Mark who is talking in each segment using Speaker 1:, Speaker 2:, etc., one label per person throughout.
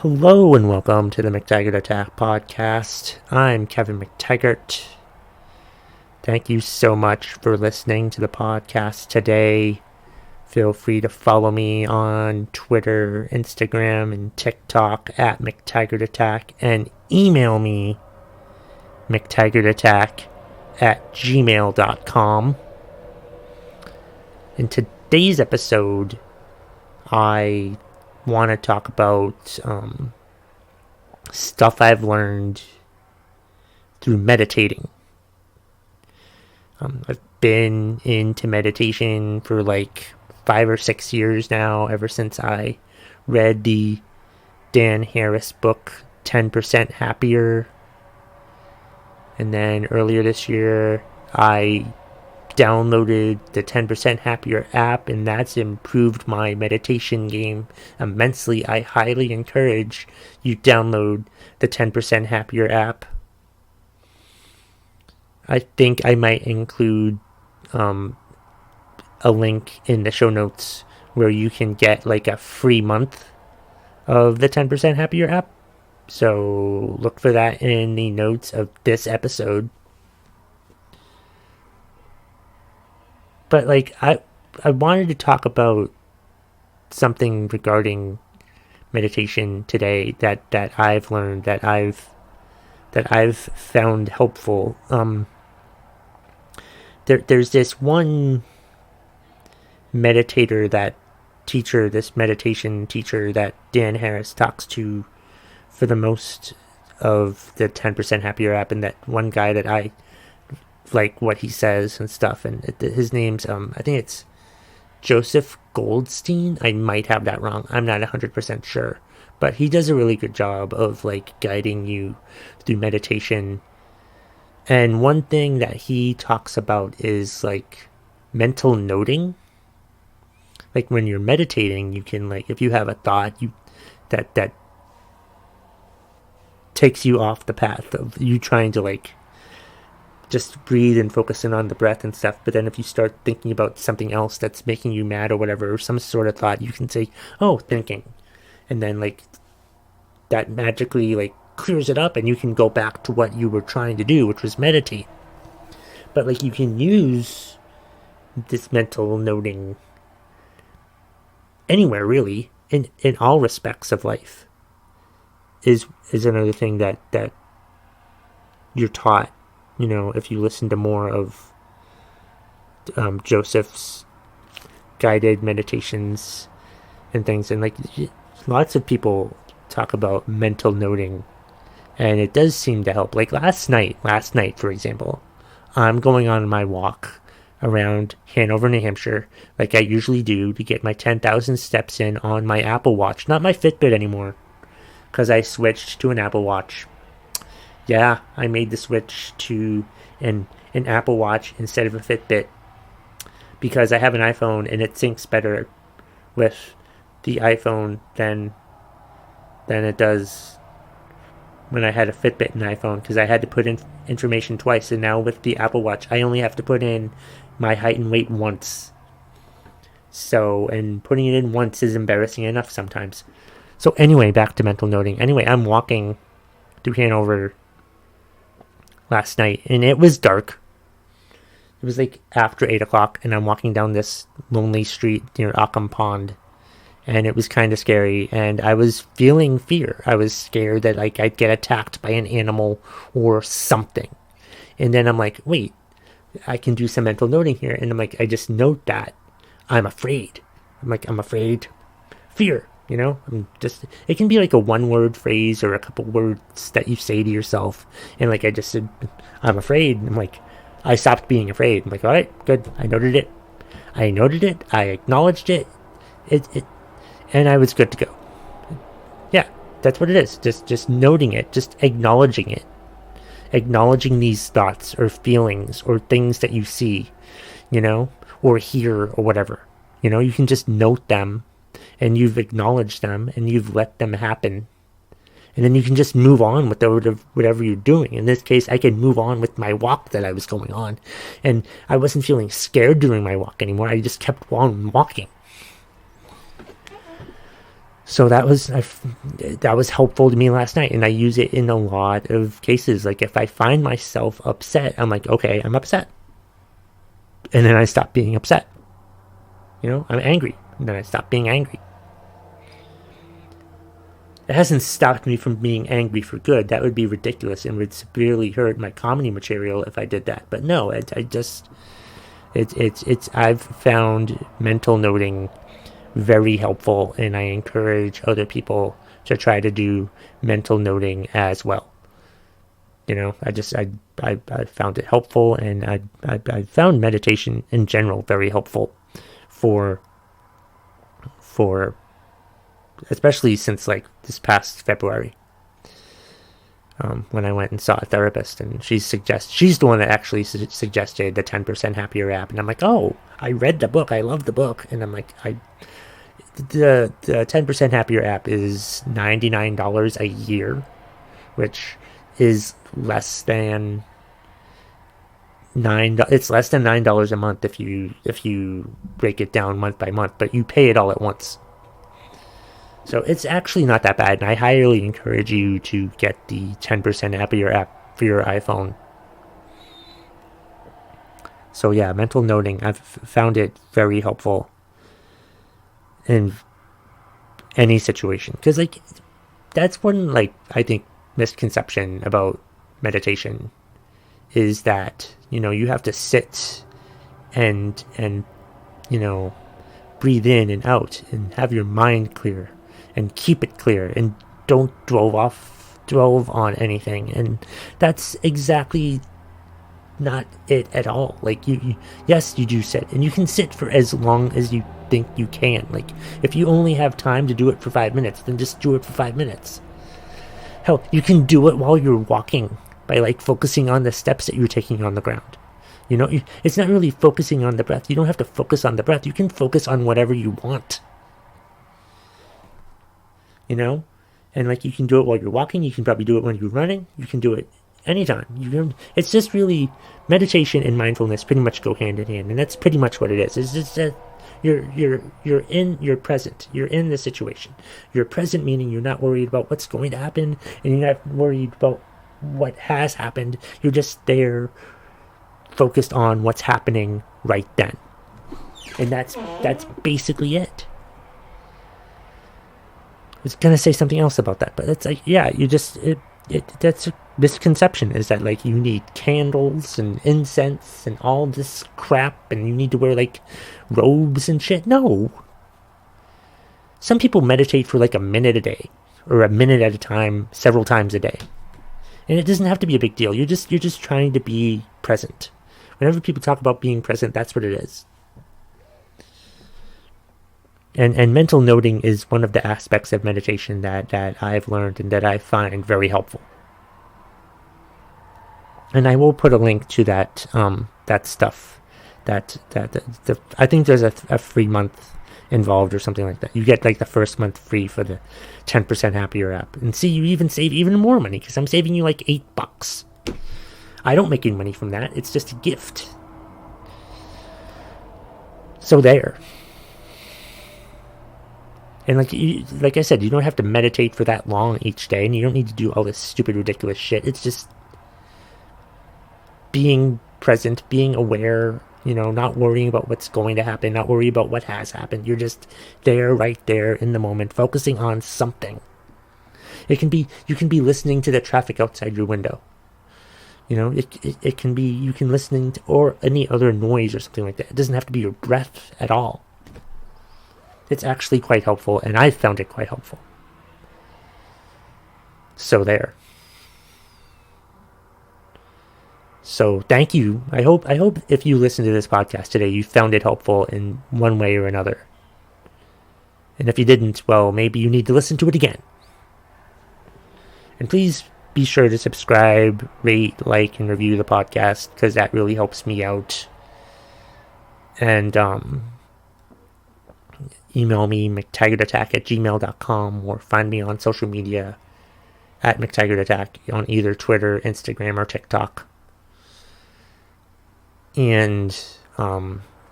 Speaker 1: Hello and welcome to the McTaggart Attack podcast. I'm Kevin McTaggart. Thank you so much for listening to the podcast today. Feel free to follow me on Twitter, Instagram, and TikTok at McTaggart Attack and email me McTaggartAttack@gmail.com. In today's episode, I want to talk about stuff I've learned through meditating. I've been into meditation for like 5 or 6 years now, ever since I read the Dan Harris book, 10% Happier. And then earlier this year, I downloaded the 10% Happier app, and that's improved my meditation game immensely. I highly encourage you download the 10% Happier app. I think I might include a link in the show notes where you can get like a free month of the 10% Happier app. So look for that in the notes of this episode. But like I wanted to talk about something regarding meditation today that I've learned, that I've found helpful. There's this one meditation teacher that Dan Harris talks to for the most of the 10% Happier app, and that one guy that I like what he says and stuff, and his name's I think it's Joseph Goldstein. I might have that wrong, I'm not 100% sure, but he does a really good job of like guiding you through meditation. And one thing that he talks about is like mental noting. Like when you're meditating, you can, like, if you have a thought that takes you off the path of you trying to like just breathe and focusing on the breath and stuff, but then if you start thinking about something else that's making you mad or whatever, or some sort of thought, you can say, oh, thinking, and then like that magically like clears it up, and you can go back to what you were trying to do, which was meditate. But like you can use this mental noting anywhere, really, in all respects of life, is another thing that you're taught. You know, if you listen to more of Joseph's guided meditations and things, and like lots of people talk about mental noting, and it does seem to help. Like last night, for example, I'm going on my walk around Hanover, New Hampshire, like I usually do, to get my 10,000 steps in on my Apple Watch, not my Fitbit anymore, because I switched to an Apple Watch. Yeah, I made the switch to an Apple Watch instead of a Fitbit because I have an iPhone and it syncs better with the iPhone than it does when I had a Fitbit and iPhone, because I had to put in information twice, and now with the Apple Watch I only have to put in my height and weight once. So, and putting it in once is embarrassing enough sometimes. So anyway, back to mental noting. Anyway, I'm walking through Hanover last night, and it was dark. It was like after 8 o'clock, and I'm walking down this lonely street near Occam Pond, and it was kind of scary, and I was feeling fear. I was scared that like I'd get attacked by an animal or something. And then I'm like, wait, I can do some mental noting here. And I'm like, I just note that I'm afraid. I'm afraid. Fear. You know, it can be like a one-word phrase or a couple words that you say to yourself. And like I just said, I'm afraid. I'm like, I stopped being afraid. I'm like, all right, good. I noted it. I acknowledged it. And I was good to go. Yeah, that's what it is. Just noting it, just acknowledging it. Acknowledging these thoughts or feelings or things that you see, you know, or hear or whatever. You know, you can just note them, and you've acknowledged them, and you've let them happen. And then you can just move on with whatever you're doing. In this case, I can move on with my walk that I was going on. And I wasn't feeling scared during my walk anymore. I just kept on walking. So that was helpful to me last night, and I use it in a lot of cases. Like if I find myself upset, I'm like, okay, I'm upset, and then I stop being upset. I'm angry, and then I stop being angry. It hasn't stopped me from being angry for good. That would be ridiculous and would severely hurt my comedy material if I did that. But no, I've found mental noting very helpful, and I encourage other people to try to do mental noting as well. I found it helpful, and I found meditation in general very helpful for especially since like this past February, when I went and saw a therapist, and she's the one that actually suggested the 10% Happier app, and I'm like, oh, I read the book, I love the book, and I'm like, the 10% Happier app is $99 a year, which is less than $9 a month if you break it down month by month, but you pay it all at once. So it's actually not that bad, and I highly encourage you to get the 10% Happier app for your iPhone. So yeah, mental noting, I've found it very helpful in any situation, because like that's one, like, I think misconception about meditation is that you have to sit and breathe in and out and have your mind clear and keep it clear and don't drove on anything, and that's exactly not it at all. Like yes, you do sit, and you can sit for as long as you think you can. Like if you only have time to do it for 5 minutes, then just do it for 5 minutes. Hell, you can do it while you're walking by like focusing on the steps that you're taking on the ground. It's not really focusing on the breath. You don't have to focus on the breath. You can focus on whatever you want. And like you can do it while you're walking. You can probably do it when you're running. You can do it anytime. It's just really, meditation and mindfulness pretty much go hand in hand, and that's pretty much what it is. It's just that you're present. You're in the situation. You're present, meaning you're not worried about what's going to happen, and you're not worried about what has happened. You're just there, focused on what's happening right then, and that's basically it. I was gonna say something else about that, but it's like, yeah, that's a misconception, is that like you need candles and incense and all this crap, and you need to wear like robes and shit. No. Some people meditate for like a minute a day, or a minute at a time, several times a day. And it doesn't have to be a big deal. You're just trying to be present. Whenever people talk about being present, that's what it is. And mental noting is one of the aspects of meditation that I've learned and that I find very helpful. And I will put a link to that stuff. I think there's a free month involved or something like that. You get like the first month free for the 10% Happier app. And see, you even save even more money, because I'm saving you like $8. I don't make any money from that. It's just a gift. So there. And like I said, you don't have to meditate for that long each day, and you don't need to do all this stupid, ridiculous shit. It's just being present, being aware, not worrying about what's going to happen, not worrying about what has happened. You're just there, right there in the moment, focusing on something. You can be listening to the traffic outside your window. It can be, you can listening to, or any other noise or something like that. It doesn't have to be your breath at all. It's actually quite helpful, and I found it quite helpful. So there. So thank you. I hope if you listen to this podcast today, you found it helpful in one way or another. And if you didn't, well, maybe you need to listen to it again. And please be sure to subscribe, rate, like, and review the podcast, because that really helps me out. And email me, McTaggartAttack@gmail.com, or find me on social media at McTaggartAttack on either Twitter, Instagram, or TikTok. And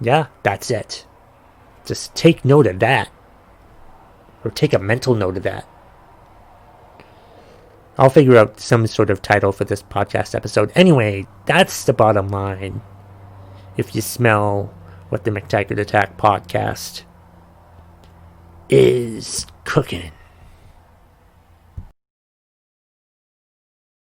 Speaker 1: yeah, that's it. Just take note of that. Or take a mental note of that. I'll figure out some sort of title for this podcast episode. Anyway, that's the bottom line. If you smell what the McTaggart Attack podcast is cooking.